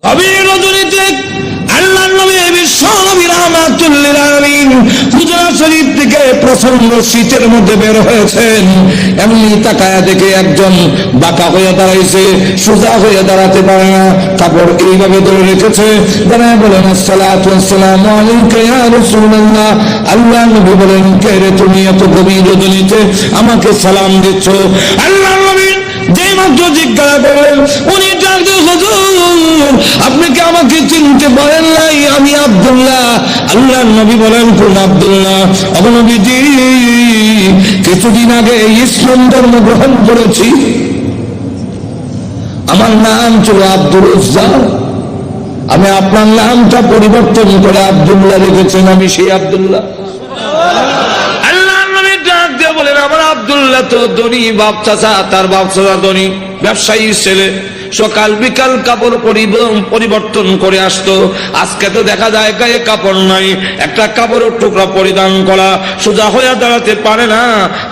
গভীর রজনীতে আল্লাহর নবী বিশ্ব নবী রাহমাতুল লিল আলামিন হুজরা শরীফ থেকে প্রচন্ড শীতের মধ্যে বের হয়েছেন। এমনি তাকায়া দেখে একজন বাঁকা হয়ে দাঁড়াইছে, সোজা হয়ে দাঁড়াতে পারে না, কাপড় এইভাবে ধরে রেখেছে। দাঁড়ায় বলেন আসসালাতু ওয়াসসালামু আলাইকা ইয়া রাসূলুল্লাহ। আল্লাহর নবী বলেন, কে রে তুমি এত গভীর রজনীতে আমাকে সালাম দিচ্ছ? আল্লাহর নবী যেই মাত্র জিজ্ঞাসা করলেন, উনি ডাকতে, হুজুর আপনি কি আমাকে চিনতে পারেন নাই? আমি আব্দুল্লাহ। আল্লাহর নবী বলেন, কোন আব্দুল্লাহ? নবীজি, কিছুদিন আগে ইসলাম ধর্ম গ্রহণ করেছি, আমার নাম ছিল আব্দুল উজ্জা, আমি আপনার নামটা পরিবর্তন করে আব্দুল্লাহ রেখেছেন, আমি সেই আব্দুল্লাহ। বলেন, আমার আব্দুল্লাহ তো ধনী বাপ চাচা, তার বাপ চাচা ধনী ব্যবসায়ী ছেলে, সকাল বিকাল কাপড় পরিবর্তন করে আসতো। আজকে তো দেখা যায় গায়ে কাপড় নাই, একটা কাপড়ের টুকরা পরিধান করা, সোজা হয়ে দাঁড়াতে পারে না,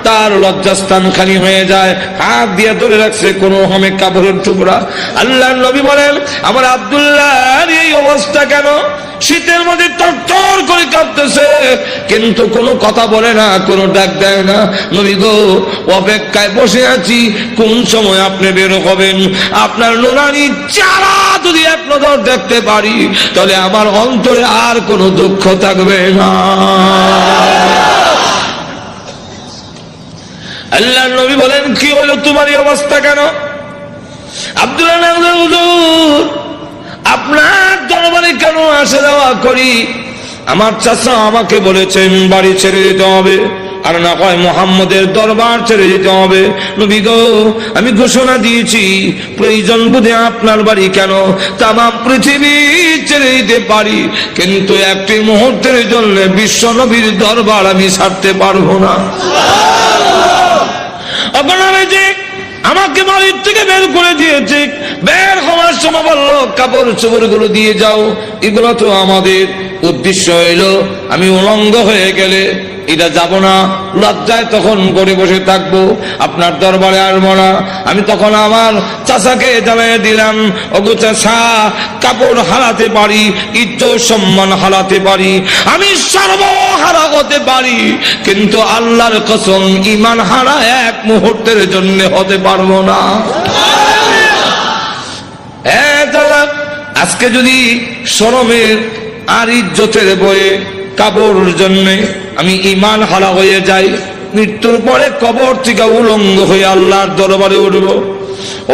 তার লজ্জাস্থান খালি হয়ে যায়, হাত দিয়ে ধরে রাখছে কোনো হামে কাপড়ের টুকরা। আল্লাহর নবী বলেন, আমার আব্দুল্লাহর এই অবস্থা কেন? শীতের মধ্যে তরতর করে কাঁপতেছে, কিন্তু কোনো কথা বলে না, কোনো ডাক দেয় না। নবী গো, অপেক্ষায় বসে আছি, কোন সময় আপনি বের হবেন। আপনার নুরানি চেহারা যদি এক নজর দেখতে পারি, তাহলে আমার অন্তরে আর কোনো দুঃখ থাকবে না। আল্লাহর নবী বলেন, কি হলো তোমার এই অবস্থা কেন? আব্দুল্লাহ, হুজুর আপনার দরবারে কেন আসা যাওয়া করি? আমার চাচা আমাকে বলেছেন বাড়ি ছেড়ে দিতে হবে, আর না হয় মুহাম্মদের দরবার ছেড়ে দিতে হবে। নবী গো, আমি ঘোষণা দিয়েছি, প্রয়োজন বোধে আপনার বাড়ি কেন তামাম পৃথিবী ছেড়ে দিতে পারি, কিন্তু একটি মুহূর্তের জন্য বিশ্ব নবীর দরবার আমি ছাড়তে পারবো না। আমাকে বাড়ির থেকে বের করে দিয়েছে, বের হওয়ার সময় বললো কাপড় চোপড় গুলো দিয়ে যাও, এগুলো তো আমাদের। উদ্দেশ্য হইল আমি উলঙ্গ হয়ে গেলে এটা যাব না, লজ্জায় তখন করে বসে থাকবো, আপনার দরবারে আসবো না। আমি তখন আমার চাচাকে জানিয়ে দিলাম, ওগো চাচা, কাপড় হারাতে পারি, ইজ্জত সম্মান হারাতে পারি, আমি সর্বহারা হতে পারি, কিন্তু আল্লাহর কসম ঈমান হারা এক মুহূর্তের জন্য হতে পারবো না। আজকে যদি শরমের আর ইজ্জতের বয়ে কাপড়ের জন্য আমি ঈমান হারা হয়ে যাই, মৃত্যুর পরে কবর থেকে উলঙ্গ হয়ে আল্লাহর দরবারে উঠব,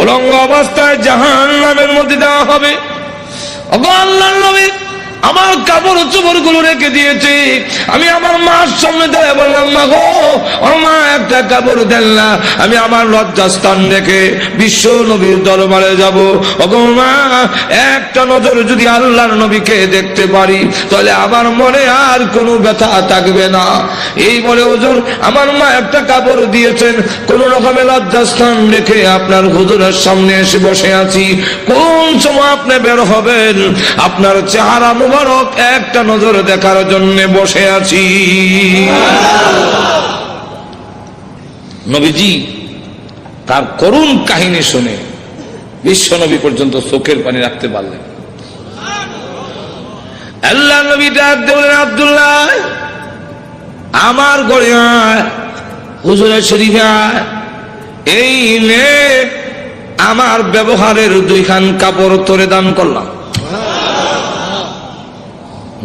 উলঙ্গ অবস্থায় জাহান্নামের মধ্যে দেওয়া হবে। ওগো আল্লাহর নবী, আমার কাপড় চোপড় গুলো রেখে দিয়েছে, আমি আমার মার সামনে দাঁড়িয়ে বললাম, মা গো, ও মা, একটা কাপড় দেন না, আমি আমার লজ্জাস্থান রেখে বিশ্ব নবীর দরবারে যাব। ওগো মা, একটা নজর যদি আল্লাহর নবীকে দেখতে পারি, তাহলে আমার মনে আর কোনো ব্যথা থাকবে না। এই বলে হুজুর আমার মা একটা কাপড় দিয়েছেন, কোন রকমে লজ্জাস্থান রেখে আপনার হুজুরের সামনে এসে বসে আছি। কোন সময় আপনি বের হবেন, আপনার চেহারা মুবারক একটা নজর দেখার জন্য বসে আছি। নবীজি তার করুণ কাহিনী শুনে বিশ্ব নবী পর্যন্ত চোখের পানি রাখতে পারলেন। আল্লাহ নবী ডাক দিলেন, আব্দুল্লাহ, আমার ঘরে আয়, হুজুরের শরীফে আয়, এই নে আমার ব্যবহারের দুইখান কাপড় তোরে দান করলাম।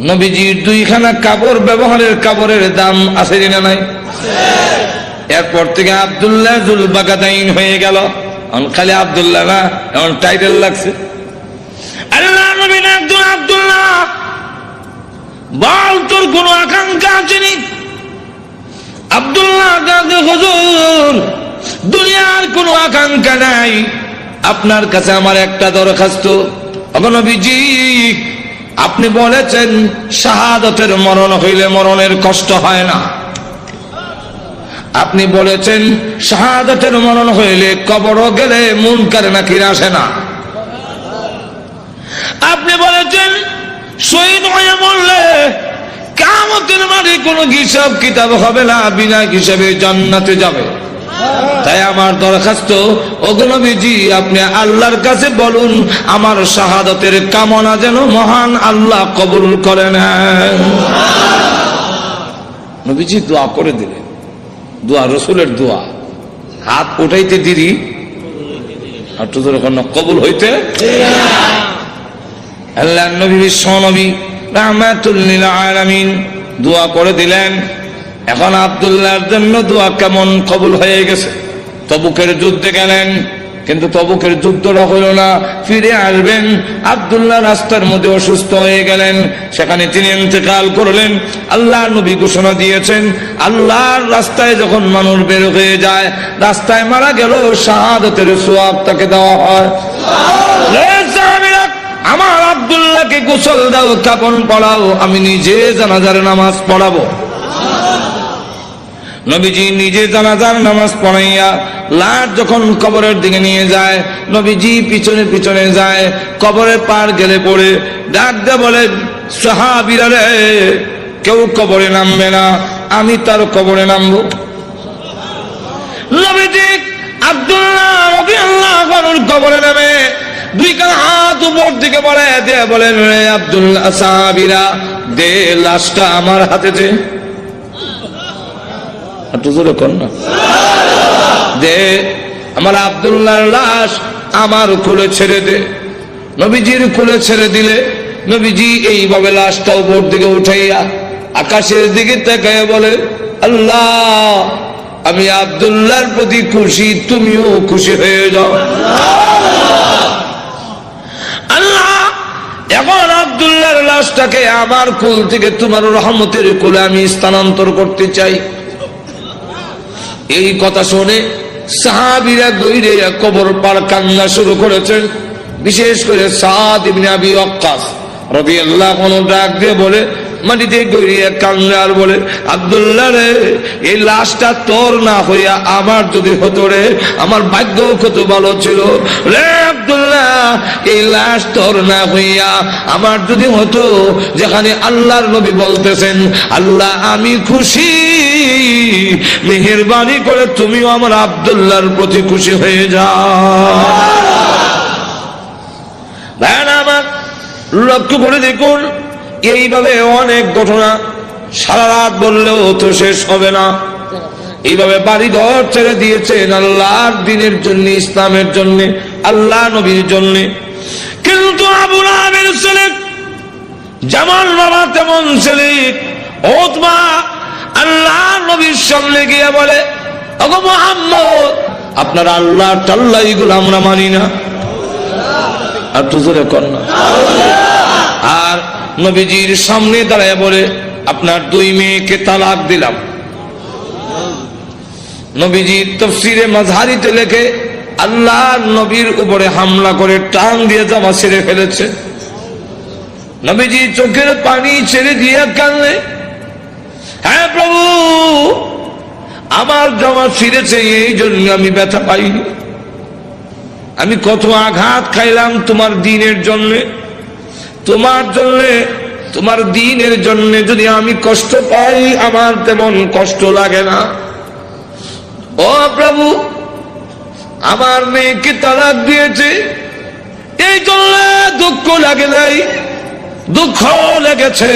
নবীজির দুইখানা কাপড়, ব্যবহারের কাপড়ের দাম আছে না নাই? এরপর থেকে আব্দুল্লাহ জুল বাগাদাইন হয়ে গেল, খালি আব্দুল্লাহ না, এমন টাইটেল লাগছে। আল্লাহ নবী একজন, আব্দুল্লাহ বল, তোর কোন আকাঙ্ক্ষা আছে নি? আব্দুল্লাহ, হুজুর দুনিয়ার কোন আকাঙ্ক্ষা নাই, আপনার কাছে আমার একটা দরখাস্ত। নবীজি, আপনি বলেছেন শাহাদাতের মরণ হইলে মরণের কষ্ট হয় না, আপনি বলেছেন শাহাদাতের মরণ হইলে কবর গেলে মুনকার নাকির আসে না, আপনি বলেছেন শহীদ হয়ে মরলে কিয়ামতের মাঠে কোনো হিসাব কিতাব হবে না, বিনা হিসাবে জান্নাতে যাবে। তাই আমার দরখাস্ত, ওগো নবীজি আপনি আল্লাহর কাছে বলুন আমার শাহাদাতের কামনা যেন মহান আল্লাহ কবুল করে নেন। নবীজি দোয়া করে দিলেন, দোয়া রাসূলের দোয়া, হাত উঠাইতে দেরি আর তো কবুল হইতে। আল্লাহর নবী বিশ্ব নবী রাহমাতুল লিল আলামিন দোয়া করে দিলেন। এখন আব্দুল্লাহর জন্য দোয়া কেমন কবুল হয়ে গেছে। তবুকের যুদ্ধে গেলেন, কিন্তু তবুকের যুদ্ধটা হলো না, ফিরে আসবেন। আব্দুল্লাহ রাস্তার মধ্যে অসুস্থ হয়ে গেলেন, সেখানে তিনি ইন্তেকাল করলেন। আল্লাহ নবী ঘোষণা দিয়েছেন, আল্লাহর রাস্তায় যখন মানুষ বের হয়ে যায়, রাস্তায় মারা গেল শাহাদাতের সওয়াব তাকে দেওয়া হয়। আমার আব্দুল্লাহকে গোসল দাও, কাফন পরাও, আমি নিজে জানাজার নামাজ পড়াবো। নবীজি নিজে জানাজার নামাজ পড়াইয়া লাশ যখন কবরের দিকে নিয়ে যায়, নবীজি পিছনে পিছনে যায়। কবরের পার গেলে পড়ে ডাক দিয়ে বলে, সাহাবীরা রে, কেউ কবরে নামবে না, আমি তার কবরে নামবো। নবীজি আব্দুল্লাহ রাদিয়াল্লাহু আনহুর কবরে নামে দুই কান হাত উপর দিকে বলে দিয়ে বলেন, রে আব্দুল্লাহ, সাহাবীরা দে লাশটা আমার হাতে দে। দে আমার আব্দুল্লাহর লাশ আমার কোলে ছেড়ে দে। নবীজির কোলে ছেড়ে দিলে নবীজি এইভাবে লাশটা উপর দিকে উঠাইয়া আকাশের দিকে তাকায় বলে, আল্লাহ আমি আব্দুল্লাহর প্রতি খুশি, তুমিও খুশি হয়ে যাও। আল্লাহ এখন আব্দুল্লাহর লাশটাকে আমার কোল থেকে তোমার রহমতের কোলে আমি স্থানান্তর করতে চাই। এই কথা শুনে সাহাবীরা দৌড়ে কবর পার কান্না শুরু করেছেন। বিশেষ করে সাদ ইবনে আবি ওয়াক্কাস রাদিয়াল্লাহু আনহু ডাক দিয়ে বলে, মাটিতে গড়িয়ে কান্না আর বলে, আব্দুল্লাহ রে, এই লাশটা তোর না হইয়া আমার যদি হতো রে, আমার ভাগ্য কত ভালো ছিল রে আব্দুল্লাহ, এই লাশ তোর না হইয়া আমার যদি হতো, যেখানে আল্লাহর নবী বলতেছেন, আল্লাহ আমি খুশি, মেহেরবানি করে তুমিও আমার আব্দুল্লাহর প্রতি খুশি হয়ে যাও। ভাই আমার লক্ষ্য করে দেখুন, এইভাবে অনেক ঘটনা সারা রাত বললেও তো শেষ হবে না। এইভাবে বাড়ি ঘর ছেড়ে দিয়েছেন আল্লাহর দ্বীনের জন্য, ইসলামের জন্য, আল্লাহ নবীর জন্য। কিন্তু আবু লাহাবের ছেলে যেমন বাবা তেমন ছেলে উতবা আল্লাহ নবীর সামনে গিয়ে বলে, ওগো মুহাম্মদ, আপনার আল্লাহ টাল্লাহ এগুলো আমরা মানি না। আর তো জোরে কর না। আর নবীজির সামনে দাঁড়ায় বলে, আপনার দুই মেয়েকে তালাক দিলাম। নবীজির তাফসীরে মাযহারিতে লেখে, আল্লাহ নবীর উপরে হামলা করে টান দিয়ে জামা ছেড়ে ফেলেছে। নবীজি চোখের পানি ছেড়ে দিয়ে কাঁদলে, হ্যাঁ প্রভু, আমার জামা ছিঁড়েছে, এই জন্য আমি ব্যথা পাইনি। আমি কত আঘাত খাইলাম তোমার দ্বীনের জন্য, তোমার জন্য, তোমার দ্বীনের জন্য যদি আমি কষ্ট পাই, আমার তেমন কষ্ট লাগে না। ও প্রভু, আমার মেয়েকে তালাক দিয়েছে, এই জন্য দুঃখ লাগে নাই, দুঃখ লেগেছে।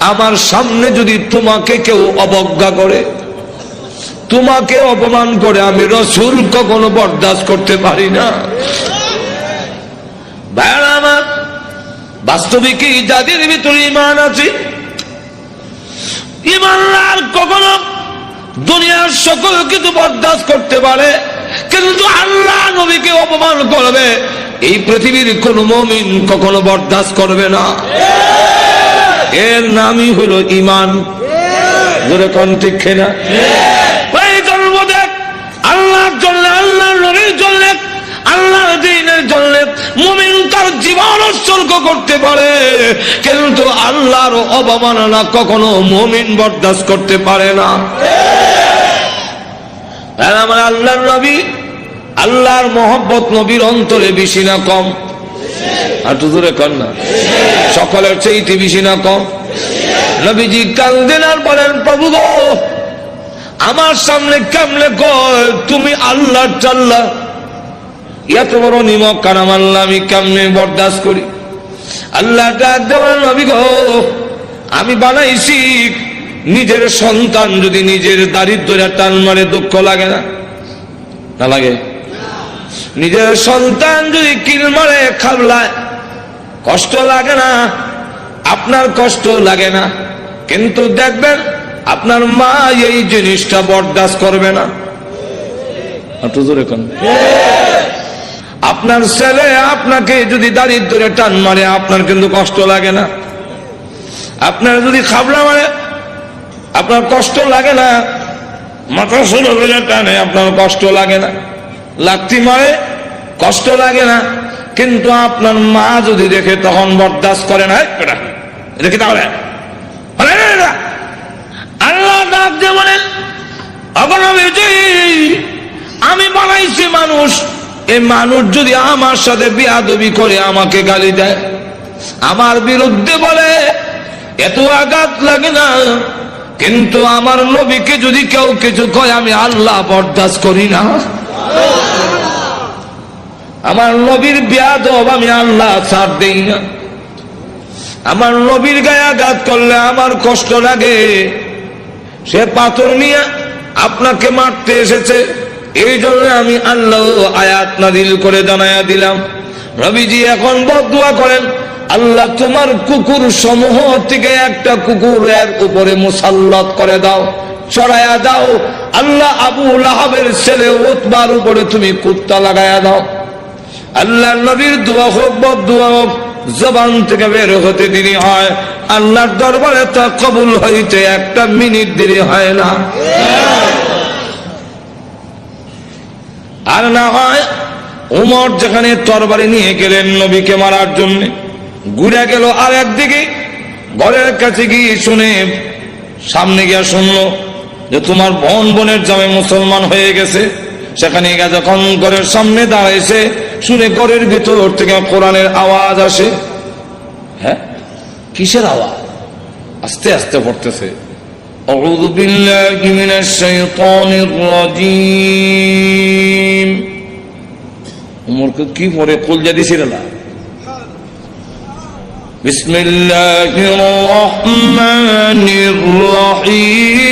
আমার সামনে যদি তোমাকে কেউ অবজ্ঞা করে, তোমাকে অপমান করে, আমি রাসূল কখনো বরদাস্ত করতে পারি না। ভাইরা আমার, বাস্তবিকই যাদের ভিতরে ঈমান আছে, ঈমানদার কখনো দুনিয়ার সকল কিছু বরদাস্ত করতে পারে, কিন্তু আল্লাহ নবীকে অপমান করবে, এই পৃথিবীর কোন মুমিন কখনো বরদাস্ত করবে না। এর নামই হলো ঈমান। জোরে কোন ঠিক না? আল্লাহর জন্য, আল্লাহর নবীর জন্য, আল্লাহর দ্বীনের জন্য মুমিন তার জীবন উৎসর্গ করতে পারে, কিন্তু আল্লাহর অবমাননা কখনো মুমিন বরদাস্ত করতে পারে না। আমার আল্লাহর নবী, আল্লাহর মহব্বত নবীর অন্তরে বেশি না কম? আর তো দূরে কর না, সকলের চাইতে বেশি না কম? নবীজি কান্দেন আর বলেন, প্রভু গো, আমার সামনে কেমনে কয় তুমি আল্লাহ চাল্লা, এত বড় নিমক কারাম আল্লাহ আমি কেমনে বরদাস্ত করি? আল্লাহ ডাক দেওয়ার নবী গো, আমি বানাইছি নিজের সন্তান যদি নিজের দারিদ্র্যের টান মারে দুঃখ লাগে না? না লাগে? নিজের সন্তান যদি কিল মারে খাবলায় কষ্ট লাগে না? আপনার কষ্ট লাগে না, কিন্তু দেখবেন আপনার মা এই জিনিসটা বরদাস্ত করবে না। আপনার ছেলে আপনাকে যদি দারিদ্র্যের টান মারে আপনার কিন্তু কষ্ট লাগে না? আপনার যদি খাবলা মারে আপনার কষ্ট লাগে না? মাথা শুরু করে টানে আপনার কষ্ট লাগে না? লাথি মারে কষ্ট লাগে না, কিন্তু আপনার মা যদি দেখে তখন বরদাস্ত করে না। দেখে তাহলে আল্লাহ ডাক দিয়ে বলেন, আমি বানাইছি মানুষ, এই মানুষ যদি আমার সাথে বেয়াদবি করে আমাকে গালি দেয়, আমার বিরুদ্ধে বলে, এত আঘাত লাগে না, কিন্তু আমার নবীকে যদি কেউ কিছু কয় আমি আল্লাহ বরদাস্ত করি না। আমার নবীর বেয়াদব আমি আল্লাহ ছাড় দেই না। আমার নবীর গায়ে আঘাত করলে আমার কষ্ট লাগে। সে পাথর নিয়ে আপনাকে মারতে এসেছে, এই জন্য আমি আল্লাহ আয়াত নাযিল করে জানায়া দিলাম। নবীজি এখন বদদুয়া করেন, আল্লাহ তোমার কুকুর সমূহ থেকে একটা কুকুরের উপরে মুসাল্লাত করে দাও, চড়াইয়া দাও। আল্লাহ আবু লাহাবের ছেলে উতবার উপরে তুমি কুত্তা লাগাইয়া দাও। আল্লাহ নবীর দোয়া হোক বদদুয়া হোক, জবান থেকে বের হতে দেরি হয়, আল্লাহর দরবারে তা কবুল হইতে একটা মিনিট দেরি হয় না। আর না হয় উমর যেখানে তরবারি নিয়ে গেলেন নবীকে মারার জন্য, ঘুরে গেল আর একদিকে, ঘরের কাছে গিয়ে শুনে, সামনে গিয়ে শুনলো যে তোমার বোনের জামাই মুসলমান হয়ে গেছে। সেখানে গিয়ে যখন ঘরের সামনে দাঁড়াইছে, শুনে ঘরের ভিতর থেকে কোরআনের আওয়াজ আসে। হ্যাঁ, কিসের আওয়াজ? আস্তে আস্তে পড়তেছে, আউযু বিল্লাহি মিনাশ শাইতানির রাজীম। উমরকে কি পড়ে কলজা দিছিল না? বিসমিল্লাহির রহমানির রহিম।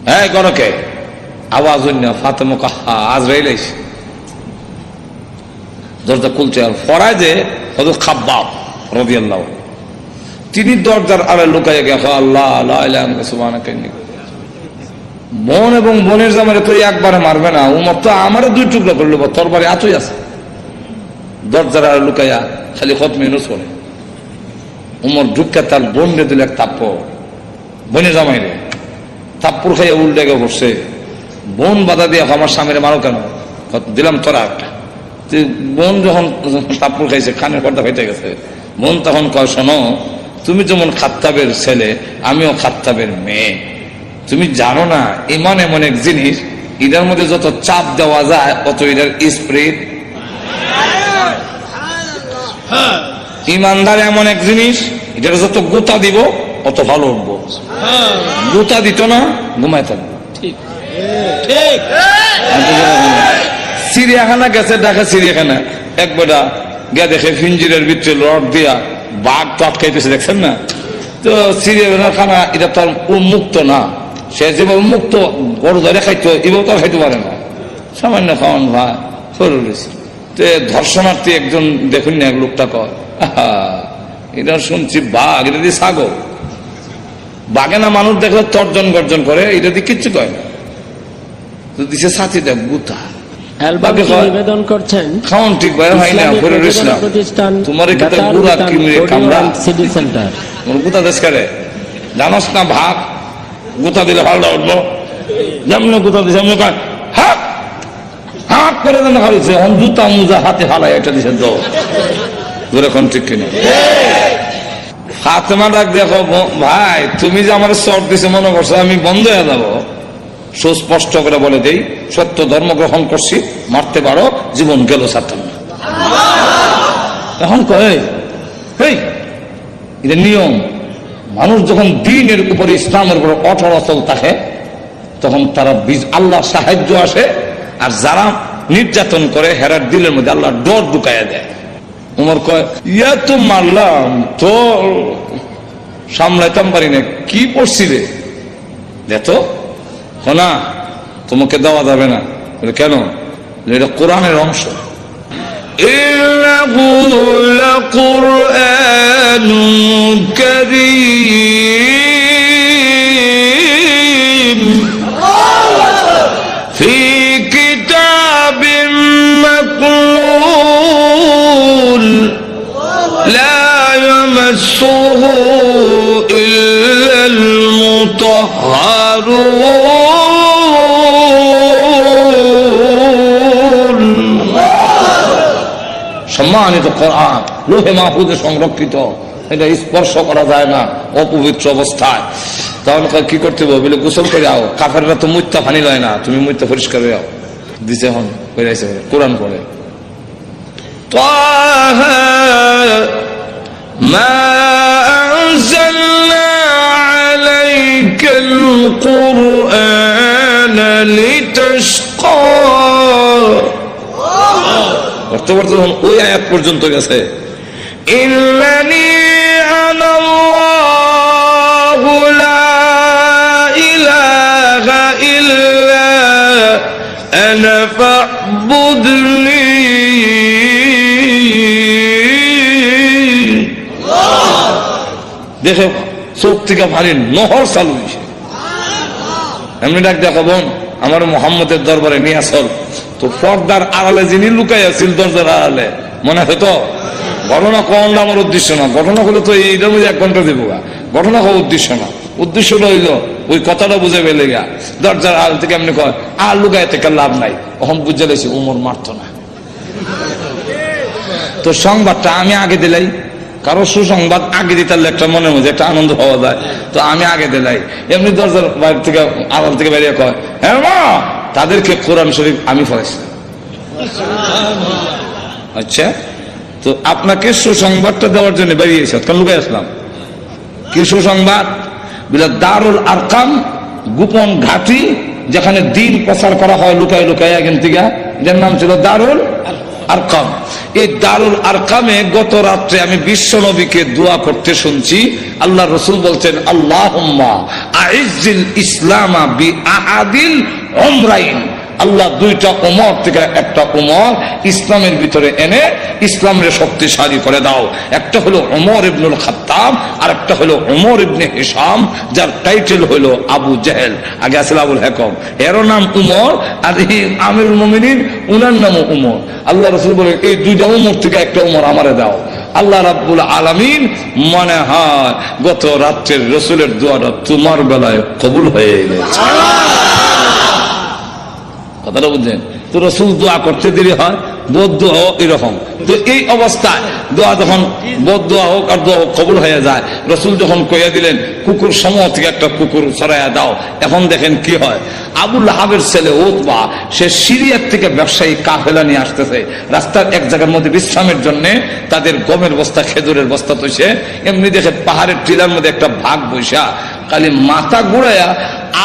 হ্যাঁ, গণকে আওয়াজ ফাতেমা কাহা আজরাইল আইছে, দরজা খুলছে। আর ফরায় যে হযরত খাব্বাব রাদিয়াল্লাহু, তিনি দরজার আড়ে লুকাইয়া গেছে, আল্লাহ লা ইলাহা ইল্লা সুবহানাকা ইন্নী। বোন এবং বোনের জামারে তো একবারে মারবে না, উমর তো আমারও দুই টুকরা করলো, তরবারি আতই আছে। দরজার আড়ে লুকাইয়া খালি খতমে ইউনূস পড়ে। উমর ঢুকে তার বোন রে দিল এক থাপ্পড়, বোনের জামাই রে থাপ্পড় খাইয়া উল্টে গিয়ে বসছে। বোন বাধা দিয়ে, আমার স্বামীরে মারো কেন? দিলাম তোরা একটা। বোন যখন থাপ্পড় খাইছে, খানের পর্দা ফেটে গেছে, বোন তখন কয়, শোনো, তুমি যেমন খাত্তাবের ছেলে, আমিও খাত্তাবের মেয়ে। তুমি জানো না ইমান এমন এক জিনিস, এটার মধ্যে যত চাপ দেওয়া যায় অত এটার স্প্রিড। ইমানদার এমন এক জিনিস, এটার যত গোতা দিব অত ভালো উঠবো। গোতা দিত না, ঘুমাই থাকবো। চিড়িয়াখানা গেছে, ঢাকা চিড়িয়াখানা, এক বেটা গিয়া দেখে ফিঞ্জিরের ভিতরে রড দিয়া বাঘ তো আটকাইতেছে, দেখছেন না? তো চিড়িয়াখানা এটা তো উন্মুক্ত না, সে যেভাবে মুক্ত বড় ধরে খাইতো এভাবে তো খাইতে পারে না, সামান্য খাওয়ান ভাই সরু রয়েছে। তো ধর্ষণার্থী একজন দেখুন না, এক লোকটা কয়, এটা শুনছি বাঘ, এটা দিয়ে ছাগল। বাঘে না মানুষ দেখলে তর্জন গর্জন করে, এটা দিয়ে কিচ্ছু কয় না। তো দিছে ছাতি দেখ গুতা নিবেদন করছেন খাওয়ান ঠিক ভাই হয় না, প্রতিষ্ঠান তোমার গুড়া কিমরে কামড়া সিটি সেন্টার তোমার গুতা দেশ করে জানোস না? ভাগ গুতা দিলে ভালো উঠবো, যেমন গুতা দিছে এমনি কয় হাত হাত করে দেন খাইছে, এখন জুতা মুজা হাতে হালাই এটা দিছে তো এখন ঠিক কিনা? ফাতেমা ডাক দেখো, ভাই তুমি যে আমার চট দিছে মনে করছো আমি বন্ধ হয়ে যাবো? সুস্পষ্ট করে বলে দেই, সত্য ধর্ম গ্রহণ করছি, মারতে পারো, জীবন গেল ছাড়তাম না। এখন কয় এটা নিয়ম। মানুষ যখন দ্বীনের উপরে, ইসলামের উপর অটল অচল থাকে, তখন তারা আল্লাহ সাহায্য আসে। আর যারা নির্যাতন করে হেরার দিলের মধ্যে আল্লাহ ডর ঢুকাইয়া দেয়। উমর কয়, ইয়া তো মারলাম তো সামলাইতাম পারি না, কি পড়ছিলে দেখো না, তোমাকে দেওয়া যাবে না। কেন? এটা কোরআনের অংশ। ইন্নাহু লাকুরআনুন কারীম ফি কিতাবিম মাকনুন লা ইয়ামাসসুহু ইল্লাল মুতাহহারুন। সম্মানিত কোরআন লোহে মাহফুজে সংরক্ষিত, এটা স্পর্শ করা যায় না অপবিত্র অবস্থায়। তাহলে কি করতে হবে? বলে গোসল করে আও। কাফেররা তো মুত্তা পানি লয় না, তুমি মুত্তা পরিষ্কার হয়ে আও। দিছে হন হইছে কোরআন পড়ে। তাহা মা আনজালনা আলাইকাল কুরআনা লিতাশকা। বর্তমান ওই আয়াত পর্যন্ত গেছে। ইন্নানি আনাল্লাহু লা ইলাহা ইল্লা আনা ফা'বুদনি। দেখো চোখ থেকে পানি নহর চালু হয়েছে। এমনি ডাক দেখা বোন, আমার মোহাম্মদের দরবারে নিয়ে আসল। তো পর্দার আড়ালে যিনি লুকাই আছিল, দরজার আড়ালে, মনে হয় তো ঘটনা কোনটা আমার উদ্দেশ্য না। ঘটনা হলে তো এইটার মধ্যে 1 ঘন্টা দেবো। ঘটনা হওয়া উদ্দেশ্য না, উদ্দেশ্যটা হইল ওই কথাটা বুঝে পেলে গা। দরজার আড়াল থেকে এমনি কয় আর লুকাই থেকে লাভ নাই। তখন বুঝে লেছি উমর মারতো না। তো সংবাদটা আমি আগে দিলাই, কারো সুসংবাদ আগে দিতে একটা মনের মধ্যে একটা আনন্দ পাওয়া যায়। তো আমি আগে দিলাই। এমনি দরজার বাইরে থেকে আড়াল থেকে বেরিয়ে কয়, হ্যাঁ মা, তাদেরকে কোরআন শরীফ আমি পড়াইছি। আচ্ছা, তো আপনাকে সুসংবাদটা দেওয়ার জন্য বেরিয়েছে, তখন লুকাই আসলাম। কি সুসংবাদ? বলে দারুল আরকাম, গোপন ঘাঁটি, যেখানে দিন প্রচার করা হয় লুকাই লুকাই এখান থেকে, যার নাম ছিল দারুল আরকাম। এই দারুল আরকামে গত রাত্রে আমি বিশ্ব নবীকে দোয়া করতে শুনছি। আল্লাহ রসুল বলছেন, আল্লাহুম্মা আইজ্জিল ইসলামা বি আহাদিল উমরাইন। আল্লাহ 2টা উমর থেকে একটা উমর ইসলামের ভিতরে এনে ইসলামের শক্তিশালী করে দাও। একটা হলো উমর ইবনুল খাত্তাব, আর একটা হলো উমর ইবনে হিশাম, যার টাইটেল হলো আবু জেহেল। আগে আসলে আবুল হেকম, এরও নাম উমর, আর এই আমিরুল মুমিনিন উনার নামও উমর। আল্লাহ রসুল বলে, এই 2টা উমর থেকে একটা উমর আমারে দাও। আল্লাহ রাব্বুল আলামিন মনে হয় গত রাত্রের রসুলের দোয়াটা তোমার বেলায় কবুল হয়ে গেছে। কথাটা বুঝলেন? তো রসুল দোয়া করতে দেরি হয়, বদদোয়া এরকম। তো এই অবস্থায় দোয়া যখন বদদোয়া হোক আর দোয়া কবুল হয়ে যায়, রসুল যখন কইয়া দিলেন কুকুর সমূহ থেকে একটা কুকুর ছড়াইয়া দাও, এখন দেখেন কি হয়। আবু লাহাবের ছেলে উতবা, সে সিরিয়ার থেকে ব্যবসায়ী কাফেলা নিয়ে আসতেছে। রাস্তার এক জায়গার মধ্যে বিশ্রামের জন্য তাদের গমের বস্তা, খেজুরের বস্তা তৈছে। এমনি দেখে পাহাড়ের টিলার মধ্যে একটা ভাগ বৈশা, খালি মাথা ঘুরাইয়া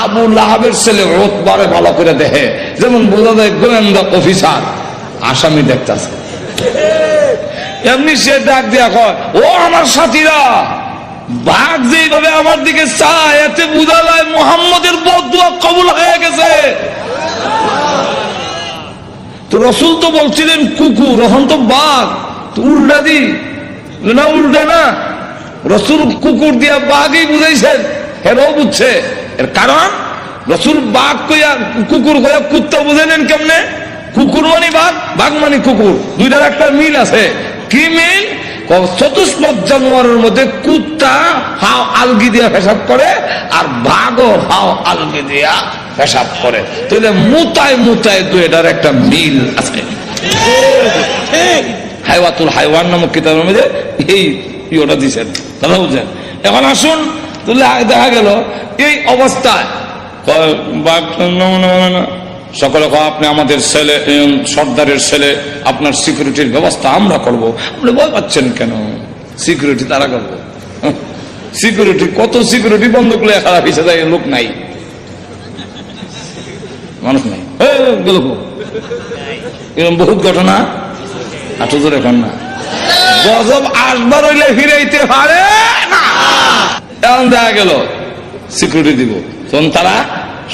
আবু লাহাবের ছেলে উতবারে ভালো করে দেখে, যেমন বোঝা যায় গোয়েন্দা অফিসার আসামি দেখতেছে। এমনি সে ডাক দিয়া কয়, ও আমার সাথীরা, বাঘ যেভাবে আমার দিকে চায়, এতে বোঝা যায় মুহাম্মদের বদদুয়া কবুল হয়ে গেছে। তো রসুল তো বলছিলেন কুকুর, এখন তো বাঘ, তো উল্টা দি না, উল্টা না, রসুল কুকুর দিয়া বাঘই বুঝাইছেন। হেরাও বুঝছে। এর কারণ রসুল বাঘ কইয়া কুকুর কইয়া কুত্তা বুঝাইলেন কেমনে? কুকুর মানে বাঘ, বাঘ মানে কুকুর, 2টার একটা মিল আছে। কি মিল? চতুষ্পদ জানোয়ারের মধ্যে কুত্তা হাও আলগি দিয়া পেশাব করে, আর বাঘও হাও আলগি দিয়া পেশাব করে। তাহলে মুতায় মুতায় 2টার একটা মিল আছে। হাইওয়াতুল হাইওয়ান নামক কিতাবের মধ্যে এই ইয়েটা দিচ্ছেন, কথা বুঝছেন? এখন আসুন, তাহলে দেখা গেল এই অবস্থায় সকলে আপনি আমাদের ছেলে, সর্দারের ছেলে, আপনার সিকিউরিটির ব্যবস্থা আমরা করবো। আপনি ভয় পাচ্ছেন কেন? সিকিউরিটি তারা করবো। সিকিউরিটি, কত সিকিউরিটি বন্ধ করলে খারাপ হিসেবে যায়, লোক নাই, মানুষ নাই, এরকম বহুত ঘটনা। আটো জোরে এখন না, গজব আসবার হইলে ফিরাইতে পারে না। এখন দেখা গেল সিকিউরিটি দিব, তখন তারা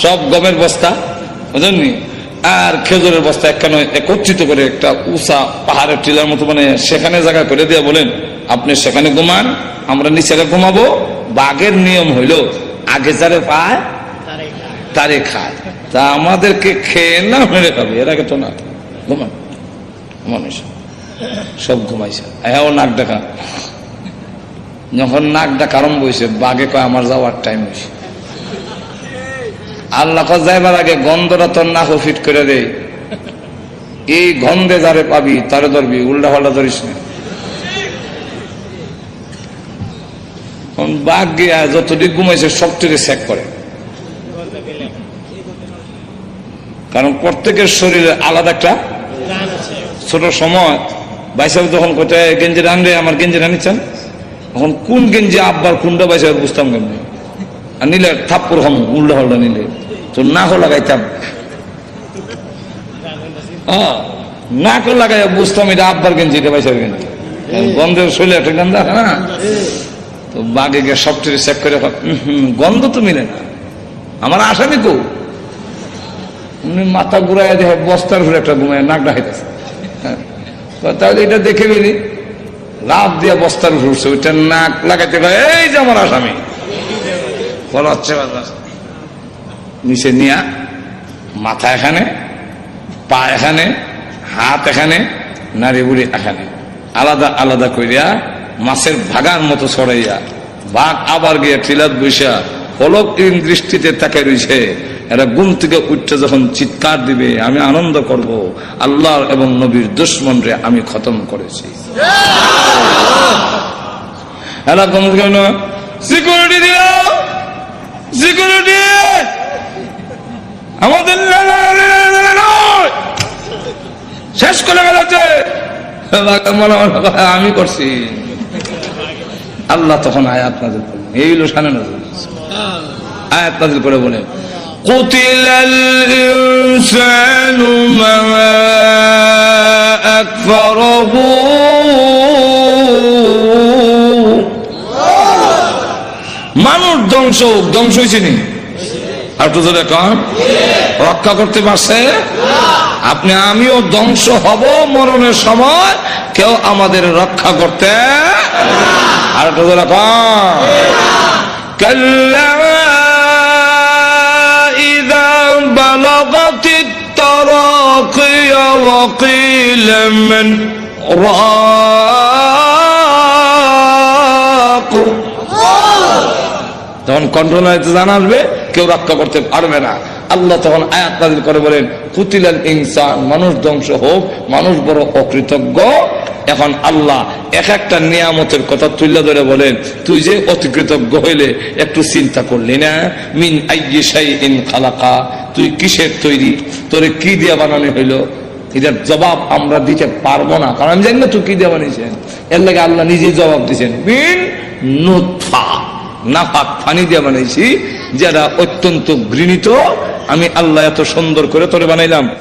সব গমের বস্তা বুঝলেননি আর খেজুরের বস্তা একখানে একত্রিত করে একটা উঁচা পাহাড়ের টিলার মতো মানে সেখানে জায়গা করে দিয়ে বলেন আপনি সেখানে ঘুমান, আমরা নিচে ঘুমাবো। বাঘের নিয়ম হইল আগে যারে পায় তারে খায়, তা আমাদেরকে খেয়ে না মেরে খাবে, এর আগে তো না। ঘুমান মানুষ সব ঘুমাইছে, হ্যাঁ ও নাক ডাকা। যখন নাক ডাকা আরম্ভ হয়েছে বাঘে কয় আমার যাওয়ার টাইম হয়েছে। আল্লাহ যাইবার আগে গন্ধটা তোর নাক ফিট করে দেয়, এই গন্ধে যারে পাবি তারে ধরবি, উল্টা পাল্টা ধরিস না। বাঘ গিয়া যতটুকু ঘুমাইছে সবটুকু চেক করে, কারণ প্রত্যেকের শরীরে আলাদা একটা ছোট সময় বাইসাব যখন কোথায় গেঞ্জি রানবে আমার গেঞ্জি রানিচ্ছেন, তখন কোন গেঞ্জি আব্বার কোনটা বাইসাব বুঝতাম কেমনি, আর নিলে থাপ্পড় হম উল্টা হল্টা নিলে তো নাকও লাগাইতাম, নাকও লাগাই বুঝতাম এটা আব্বার গেঞ্জি, এটা বাইসাব গেঞ্জি, গন্ধের শরীরে একটা গন্ধ আছে না। তো বাঘে গিয়ে সবচেয়ে চেক করে গন্ধ তো মিলে না, আমার আসামি কো মাথা ঘুরাই দেখে বস্তার ঘুরে একটা ঘুমায় নাক ডাকাইতেছে, তাহলে এটা দেখে ফেলি, লাভ দিয়া বস্তার ঘুরছে, ওইটা নাক লাগাইতে এই যে আমার আসামি বলা হচ্ছে। নিচে নিয়া মাথা এখানে, পা এখানে, হাত এখানে, নারী বুড়ি এখানে, আলাদা আলাদা করিয়া মাছের ভাগার মতো ছড়াইয়া বাঘ আবার গিয়ে টিলাত বৈশা পলক দৃষ্টিতে তাকে রয়েছে। এরা ঘুম থেকে উঠতে যখন চিৎকার দিবে আমি আনন্দ করব, আল্লাহর এবং নবীর দুশমনরে আমি খতম করেছি। এরা সিকিউরিটি দিল, সিকিউরিটি আমাদের শেষ করে গেছে, আমি করছি। আল্লাহ তখন আয়াত নাযিল করলেন, এই হলো শানে নজর, আয়াত নাযিল করে বলে কুতিলাল ইনসানু মা আকফারহু, মানুষ ধ্বংস হয়েছে নি, আর তো যদি রক্ষা করতে পারছে, আপনি আমিও ধ্বংস হব মরণের সময়, কেউ আমাদের রক্ষা করতে। আর তো যদি কাল্লা ইযা বালাগাতিত তারাকিয়া ওয়া কিলা মান রাক, তখন কন্ট্রোল হইতে জানা আসবে, কেউ রক্ষা করতে পারবে না। আল্লাহ তখন আয়াত নাযিল করে বলেন কুতিলাল ইনসান, মানুষ ধ্বংস হোক, মানুষ বড় অকৃতজ্ঞ। এখন আল্লাহ এক একটা নিয়ামতের কথা তুলে ধরে বলেন তুই যে অতিকৃতজ্ঞ হইলে একটু চিন্তা করলি না, মিন আইয়ি শাইইন খালাকা, তুই কিসের তৈরি, তোরে কি দিয়ে বানানো হইলো, এটার জবাব আমরা দিতে পারবো না, কারণ আমি জানি না তুই কি দিয়ে বানিয়েছেন। এর লাগে আল্লাহ নিজেই জবাব দিয়েছেন, মিন নুতফা, নাফাক পানি দিয়ে বানাইছি, যেটা অত্যন্ত ঘৃণিত, আমি আল্লাহ এত সুন্দর করে তোরে বানাইলাম।